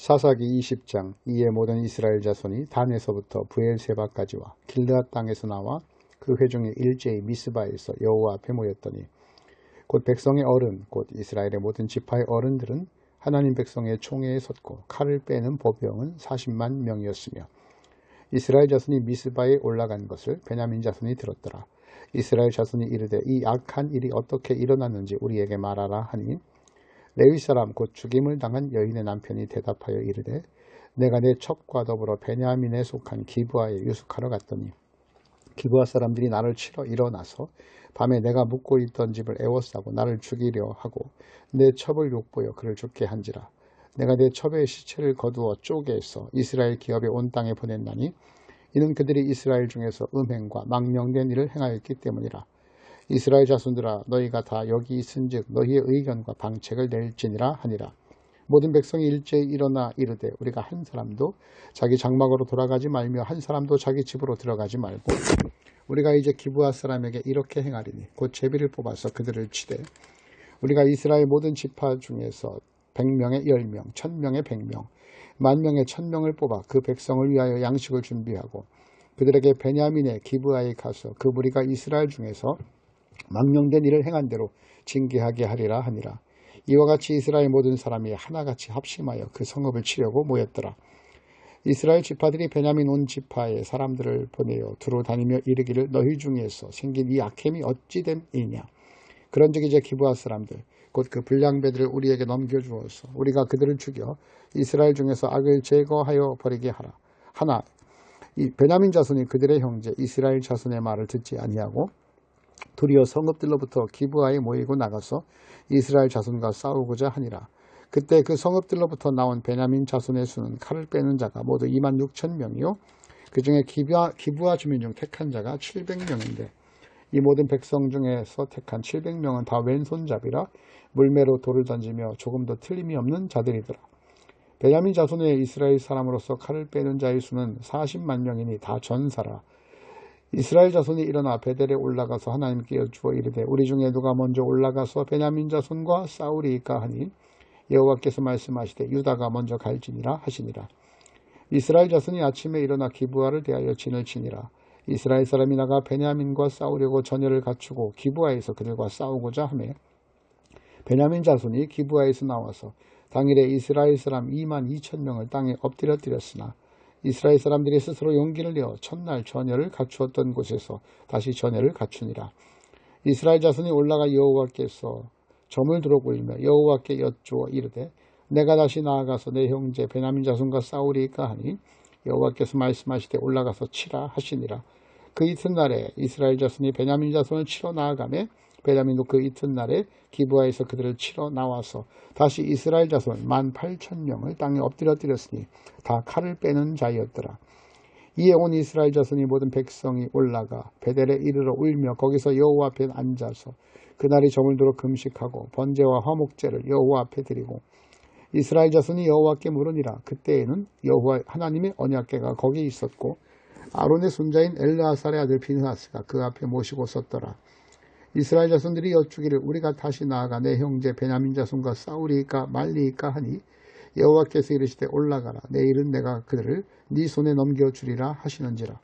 사사기 20장. 이에 모든 이스라엘 자손이 단에서부터 브엘세바까지와 길르앗 땅에서 나와 그 회중이 일제히 미스바에서 여호와 앞에 모였더니 곧 백성의 어른 곧 이스라엘의 모든 지파의 어른들은 하나님 백성의 총회에 섰고 칼을 빼는 보병은 40만 명이었으며 이스라엘 자손이 미스바에 올라간 것을 베냐민 자손이 들었더라. 이스라엘 자손이 이르되 이 악한 일이 어떻게 일어났는지 우리에게 말하라 하니 레위 사람 곧 죽임을 당한 여인의 남편이 대답하여 이르되 내가 내 첩과 더불어 베냐민에 속한 기브아에 유숙하러 갔더니 기브아 사람들이 나를 치러 일어나서 밤에 내가 묵고 있던 집을 에워싸고 나를 죽이려 하고 내 첩을 욕보여 그를 죽게 한지라. 내가 내 첩의 시체를 거두어 쪼개서 이스라엘 기업에 온 땅에 보냈나니 이는 그들이 이스라엘 중에서 음행과 망령된 일을 행하였기 때문이라. 이스라엘 자손들아 너희가 다 여기 있은즉 너희의 의견과 방책을 낼지니라 하니라. 모든 백성이 일제히 일어나 이르되 우리가 한 사람도 자기 장막으로 돌아가지 말며 한 사람도 자기 집으로 들어가지 말고 우리가 이제 기브아 사람에게 이렇게 행하리니 곧 제비를 뽑아서 그들을 치되 우리가 이스라엘 모든 지파 중에서 100명의 10명, 1000명의 100명, 10,000명의 1000명을 뽑아 그 백성을 위하여 양식을 준비하고 그들에게 베냐민의 기브아에 가서 그 무리가 이스라엘 중에서 망령된 일을 행한 대로 징계하게 하리라 하니라. 이와 같이 이스라엘 모든 사람이 하나같이 합심하여 그 성읍을 치려고 모였더라. 이스라엘 지파들이 베냐민 온 지파의 사람들을 보내어 두루 다니며 이르기를 너희 중에서 생긴 이 악행이 어찌 됨이냐. 그런즉 이제 기브아 사람들 곧 그 불량배들을 우리에게 넘겨주어서 우리가 그들을 죽여 이스라엘 중에서 악을 제거하여 버리게 하라. 하나 이 베냐민 자손이 그들의 형제 이스라엘 자손의 말을 듣지 아니하고 도리어 성읍들로부터 기브아에 모이고 나가서 이스라엘 자손과 싸우고자 하니라. 그때 그 성읍들로부터 나온 베냐민 자손의 수는 칼을 빼는 자가 모두 26,000명이요 그 중에 기브아 주민 중 택한 자가 700명인데 이 모든 백성 중에서 택한 700명은 다 왼손잡이라 물매로 돌을 던지며 조금도 틀림이 없는 자들이더라. 베냐민 자손의 이스라엘 사람으로서 칼을 빼는 자의 수는 40만 명이니 다 전사라. 이스라엘 자손이 일어나 베델에 올라가서 하나님께 여쭈어 이르되 우리 중에 누가 먼저 올라가서 베냐민 자손과 싸우리이까 하니 여호와께서 말씀하시되 유다가 먼저 갈지니라 하시니라. 이스라엘 자손이 아침에 일어나 기브아를 대하여 진을 치니라. 이스라엘 사람이 나가 베냐민과 싸우려고 전열을 갖추고 기브아에서 그들과 싸우고자 하매 베냐민 자손이 기브아에서 나와서 당일에 이스라엘 사람 22,000명을 땅에 엎드려뜨렸으나 이스라엘 사람들이 스스로 용기를 내어 첫날 전열을 갖추었던 곳에서 다시 전열을 갖추니라. 이스라엘 자손이 올라가 여호와께서 점을 들어올리며 여호와께 여쭈어 이르되 내가 다시 나아가서 내 형제 베냐민 자손과 싸우리이까 하니 여호와께서 말씀하시되 올라가서 치라 하시니라. 그 이튿날에 이스라엘 자손이 베냐민 자손을 치러 나아가매 베냐민도 그 이튿날에 기브아에서 그들을 치러 나와서 다시 이스라엘 자손 18,000명을 땅에 엎드려뜨렸으니 다 칼을 빼는 자였더라. 이에 온 이스라엘 자손이 모든 백성이 올라가 베델에 이르러 울며 거기서 여호와 앞에 앉아서 그날이 저물 도록 금식하고 번제와 화목제를 여호와 앞에 드리고 이스라엘 자손이 여호와께 물으니라. 그때에는 여호와 하나님의 언약궤가 거기 있었고 아론의 손자인 엘르아살의 아들 비느하스가 그 앞에 모시고 섰더라. 이스라엘 자손들이 여쭈기를 우리가 다시 나아가 내 형제 베냐민 자손과 싸우리이까 말리이까 하니 여호와께서 이르시되 올라가라. 내일은 내가 그들을 네 손에 넘겨주리라 하시는지라.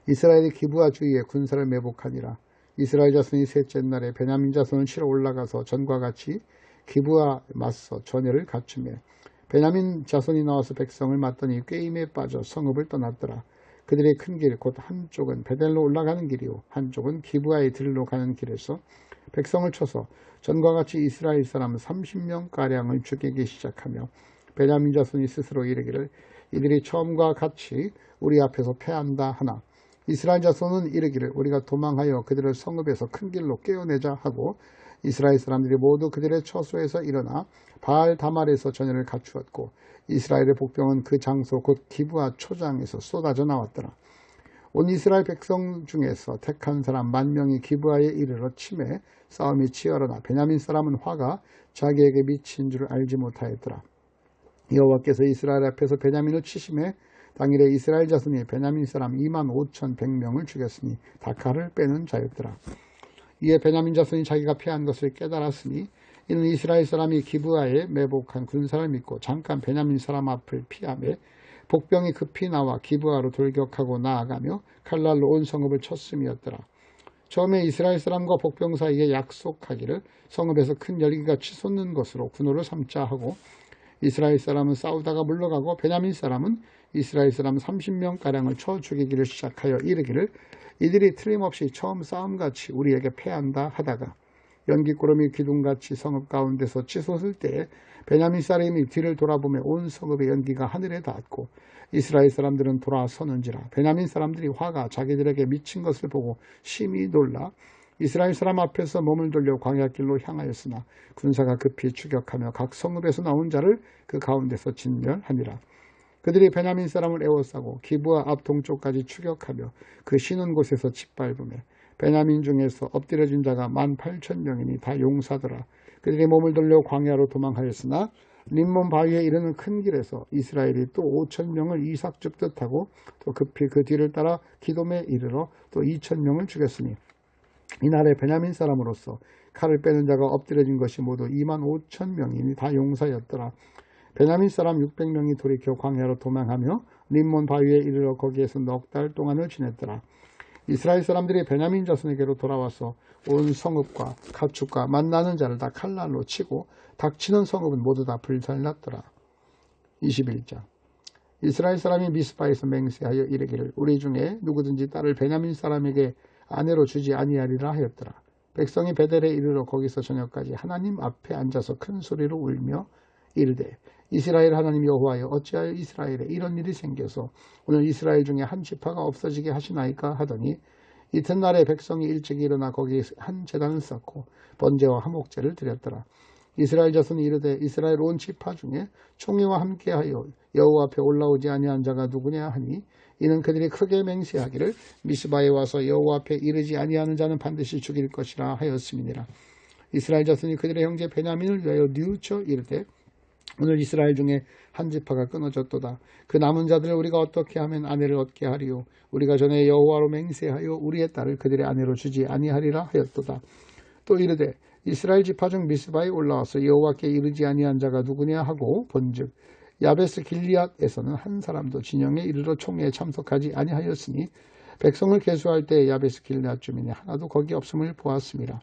이스라엘이 기브아 주위에 군사를 매복하니라. 이스라엘 자손이 셋째 날에 베냐민 자손을 치러 올라가서 전과 같이 기브아 맞서 전열을 갖추며 베냐민 자손이 나와서 백성을 맞더니 꾀임에 빠져 성읍을 떠났더라. 그들의 큰 길 곧 한쪽은 베델로 올라가는 길이요 한쪽은 기브아의 들로 가는 길에서 백성을 쳐서 전과 같이 이스라엘 사람 30명가량을 죽이기 시작하며 베냐민 자손이 스스로 이르기를 이들이 처음과 같이 우리 앞에서 패한다 하나 이스라엘 자손은 이르기를 우리가 도망하여 그들을 성읍에서 큰 길로 깨어내자 하고 이스라엘 사람들이 모두 그들의 처소에서 일어나 바알 다말에서 전열을 갖추었고 이스라엘의 복병은 그 장소 곧 기브아 초장에서 쏟아져 나왔더라. 온 이스라엘 백성 중에서 택한 사람 10,000명이 기브아에 이르러 치매 싸움이 치열하나 베냐민 사람은 화가 자기에게 미친 줄 알지 못하였더라. 여호와께서 이스라엘 앞에서 베냐민을 치심해 당일에 이스라엘 자손이 베냐민 사람 25,100명을 죽였으니 다 칼을 빼는 자였더라. 이에 베냐민 자손이 자기가 패한 것을 깨달았으니 이는 이스라엘 사람이 기브아에 매복한 군사를 믿고 잠깐 베냐민 사람 앞을 피하며 복병이 급히 나와 기브아로 돌격하고 나아가며 칼날로 온 성읍을 쳤음이었더라. 처음에 이스라엘 사람과 복병 사이에 약속하기를 성읍에서 큰 열기가 치솟는 것으로 군호를 삼자 하고, 이스라엘 사람은 싸우다가 물러가고 베냐민 사람은 이스라엘 사람 30명가량을 쳐 죽이기를 시작하여 이르기를 이들이 틀림없이 처음 싸움같이 우리에게 패한다 하다가 연기구름이 기둥같이 성읍 가운데서 치솟을 때에 베냐민 사람이 뒤를 돌아보며 온 성읍의 연기가 하늘에 닿았고 이스라엘 사람들은 돌아서는지라. 베냐민 사람들이 화가 자기들에게 미친 것을 보고 심히 놀라 이스라엘 사람 앞에서 몸을 돌려 광야길로 향하였으나 군사가 급히 추격하며 각 성읍에서 나온 자를 그 가운데서 진멸하니라. 그들이 베냐민 사람을 에워싸고 기브아 앞 동쪽까지 추격하며 그 쉬는 곳에서 짓밟으며 베냐민 중에서 엎드려진 자가 18,000명이니 다 용사더라. 그들이 몸을 돌려 광야로 도망하였으나 림몬 바위에 이르는 큰 길에서 이스라엘이 또 5,000명을 이삭 줍듯 하고 또 급히 그 뒤를 따라 기돔에 이르러 또 2,000명을 죽였으니 이날에 베냐민 사람으로서 칼을 빼는 자가 엎드려진 것이 모두 25,000명이니 다 용사였더라. 베냐민 사람 600명이 돌이켜 광야로 도망하며 림몬 바위에 이르러 거기에서 넉 달 동안을 지냈더라. 이스라엘 사람들이 베냐민 자손에게로 돌아와서 온 성읍과 가축과 만나는 자를 다 칼날로 치고 닥치는 성읍은 모두 다 불살랐더라. 21장. 이스라엘 사람이 미스바에서 맹세하여 이르기를 우리 중에 누구든지 딸을 베냐민 사람에게 아내로 주지 아니하리라 하였더라. 백성이 베델에 이르러 거기서 저녁까지 하나님 앞에 앉아서 큰 소리로 울며 이르되 이스라엘 하나님 여호와여 어찌하여 이스라엘에 이런 일이 생겨서 오늘 이스라엘 중에 한 지파가 없어지게 하시나이까 하더니 이튿날에 백성이 일찍 일어나 거기에 한 제단을 쌓고 번제와 화목제를 드렸더라. 이스라엘 자손이 이르되 이스라엘 온 지파 중에 총회와 함께하여 여호와 앞에 올라오지 아니한 자가 누구냐 하니 이는 그들이 크게 맹세하기를 미스바에 와서 여호와 앞에 이르지 아니하는 자는 반드시 죽일 것이라 하였음이니라. 이스라엘 자손이 그들의 형제 베냐민을 위하여 뉘우쳐 이르되 오늘 이스라엘 중에 한 지파가 끊어졌도다. 그 남은 자들을 우리가 어떻게 하면 아내를 얻게 하리요. 우리가 전에 여호와로 맹세하여 우리의 딸을 그들의 아내로 주지 아니하리라 하였도다. 또 이르되 이스라엘 지파 중 미스바에 올라와서 여호와께 이르지 아니한 자가 누구냐 하고 본즉 야베스 길리앗에서는 한 사람도 진영에 이르러 총회에 참석하지 아니하였으니 백성을 계수할 때 야베스 길리앗 주민이 하나도 거기 없음을 보았습니다.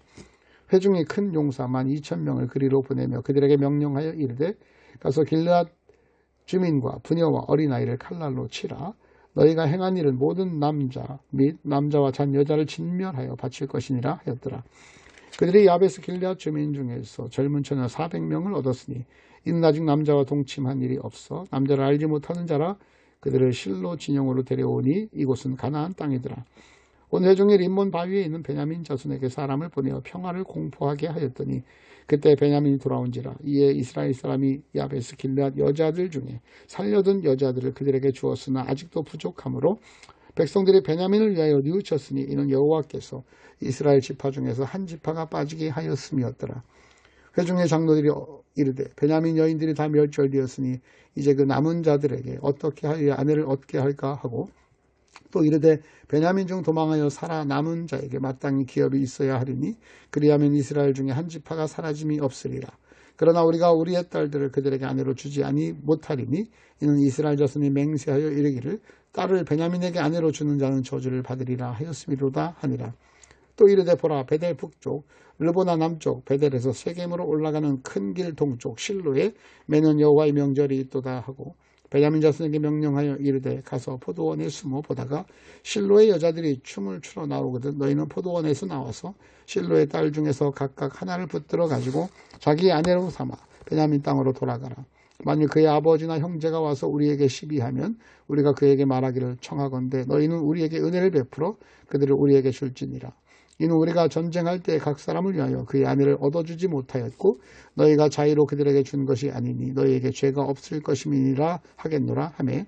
회중이 큰 용사 12,000명을 그리로 보내며 그들에게 명령하여 이르되 가서 길르앗 주민과 부녀와 어린아이를 칼날로 치라. 너희가 행한 일은 모든 남자 및 남자와 잔 여자를 진멸하여 바칠 것이니라 하였더라. 그들이 야베스 길르앗 주민 중에서 젊은 처녀 400명을 얻었으니 이는 아직 남자와 동침한 일이 없어 남자를 알지 못하는 자라. 그들을 실로 진영으로 데려오니 이곳은 가나안 땅이더라. 온 회중이 림몬 바위에 있는 베냐민 자손에게 사람을 보내어 평화를 공포하게 하였더니 그때 베냐민이 돌아온지라. 이에 이스라엘 사람이 야베스 길르앗 여자들 중에 살려둔 여자들을 그들에게 주었으나 아직도 부족하므로 백성들이 베냐민을 위하여 뉘우쳤으니 이는 여호와께서 이스라엘 지파 중에서 한 지파가 빠지게 하였음이었더라. 회중의 장로들이 이르되 베냐민 여인들이 다 멸절되었으니 이제 그 남은 자들에게 어떻게 하여 아내를 얻게 할까 하고 또 이르되 베냐민 중 도망하여 살아남은 자에게 마땅히 기업이 있어야 하리니 그리하면 이스라엘 중에 한 지파가 사라짐이 없으리라. 그러나 우리가 우리의 딸들을 그들에게 아내로 주지 아니 못하리니 이는 이스라엘 자손이 맹세하여 이르기를 딸을 베냐민에게 아내로 주는 자는 저주를 받으리라 하였음이로다 하니라. 또 이르되 보라 베델 북쪽 르보나 남쪽 베델에서 세겜으로 올라가는 큰 길 동쪽 실로에 매년 여호와의 명절이 있도다 하고 베냐민 자손에게 명령하여 이르되 가서 포도원에 숨어 보다가 실로의 여자들이 춤을 추러 나오거든 너희는 포도원에서 나와서 실로의 딸 중에서 각각 하나를 붙들어 가지고 자기의 아내로 삼아 베냐민 땅으로 돌아가라. 만일 그의 아버지나 형제가 와서 우리에게 시비하면 우리가 그에게 말하기를 청하건대 너희는 우리에게 은혜를 베풀어 그들을 우리에게 줄지니라. 이는 우리가 전쟁할 때 각 사람을 위하여 그의 아내를 얻어주지 못하였고 너희가 자의로 그들에게 준 것이 아니니 너희에게 죄가 없을 것임이니라 하겠노라 하매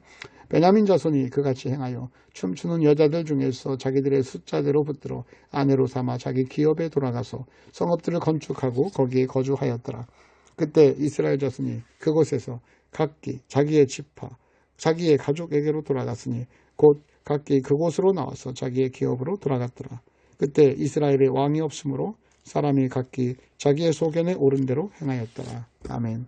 베냐민 자손이 그같이 행하여 춤추는 여자들 중에서 자기들의 숫자대로 붙들어 아내로 삼아 자기 기업에 돌아가서 성읍들을 건축하고 거기에 거주하였더라. 그때 이스라엘 자손이 그곳에서 각기 자기의 지파 자기의 가족에게로 돌아갔으니 곧 각기 그곳으로 나와서 자기의 기업으로 돌아갔더라. 그때 이스라엘에 왕이 없으므로 사람이 각기 자기의 소견에 옳은 대로 행하였더라. 아멘.